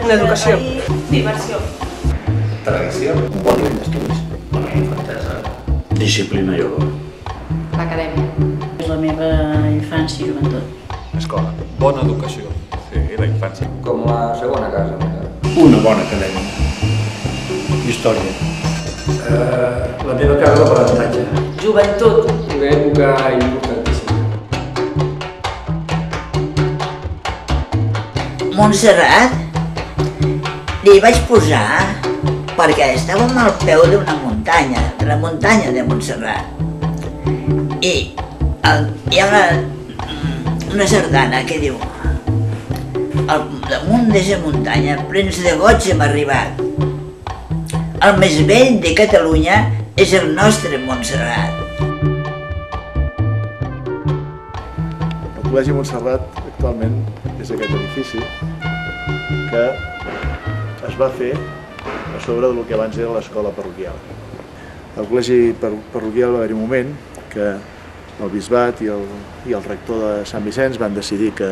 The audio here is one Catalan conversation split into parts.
L'educació. Diversió. Tradició. Un bon nivell d'estudis. Bona infantesa. Disciplina i olor. L'acadèmia. La meva infància i joventut. Escola. Bona educació. Sí, la infància. Com la segona casa. Una bona acadèmia. Història. La meva casa d'aprenentatge. Joventut. Una època importantíssima. Montserrat li vaig posar perquè estàvem al peu d'una muntanya, de la muntanya de Montserrat. I hi ha una sardana que diu: al damunt d'aquesta muntanya, plens de goig hem arribat. El més vell de Catalunya és el nostre Montserrat. El Col·legi Montserrat actualment és aquest edifici que es va fer a sobre del que abans era l'escola parroquial. Al col·legi parroquial va haver-hi un moment que el bisbat i el rector de Sant Vicenç van decidir que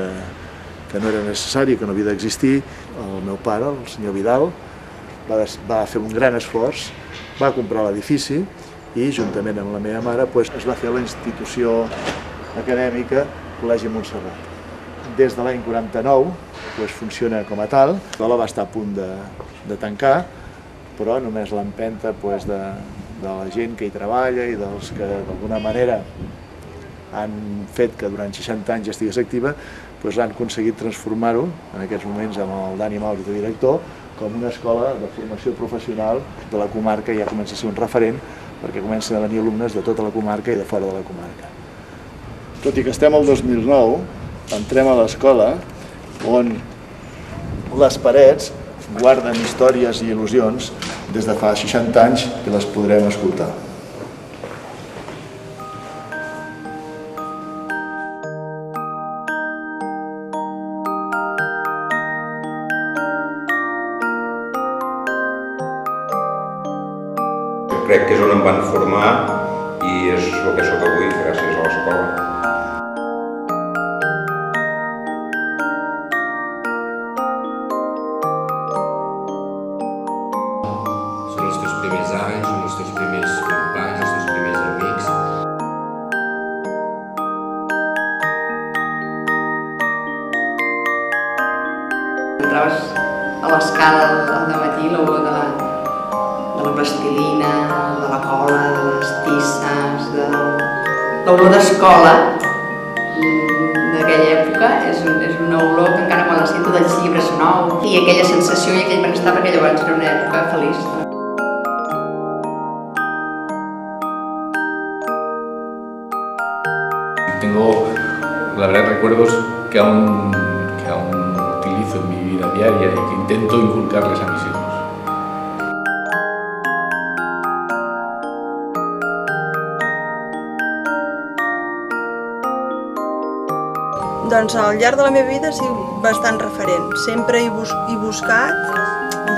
no era necessari, que no havia d'existir. El meu pare, el senyor Vidal, va fer un gran esforç, va comprar l'edifici i juntament amb la meva mare es va fer la institució acadèmica Col·legi Montserrat. Des de l'any 49 funciona com a tal. L'escola va estar a punt de tancar, però només l'empenta de la gent que hi treballa i dels que d'alguna manera han fet que durant 60 anys estigués activa, han aconseguit transformar-ho, en aquests moments amb el Dani Mauri de director, com una escola de formació professional de la comarca. Ja comença a ser un referent perquè comencen a venir alumnes de tota la comarca i de fora de la comarca. Tot i que estem al 2009, entrem a l'escola on les parets guarden històries i il·lusions des de fa 60 anys i les podrem escoltar. Crec que és on em van formar i és el que sóc avui gràcies a l'escola. Són els teus primers anys, són els teus primers companys, els teus primers amics. Entraves a l'escala al dematí, l'olor de la plastilina, de la cola, de les tisses, de l'olor d'escola d'aquella època és una olor que encara quan la sento dels llibres nous i aquella sensació i aquell benestar, perquè llavors era una època feliç. Tengo, la verdad, recuerdos que aún utilizo en mi vida diaria y que intento inculcarles a mis hijos. Doncs al llarg de la meva vida ha sigut bastant referent. Sempre he buscat,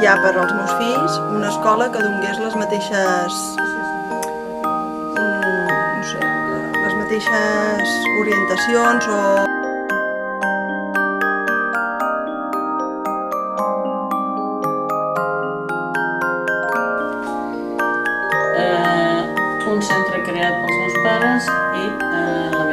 ja per als meus fills, una escola que donés les mateixes orientacions o... Un centre creat pels meus pares i la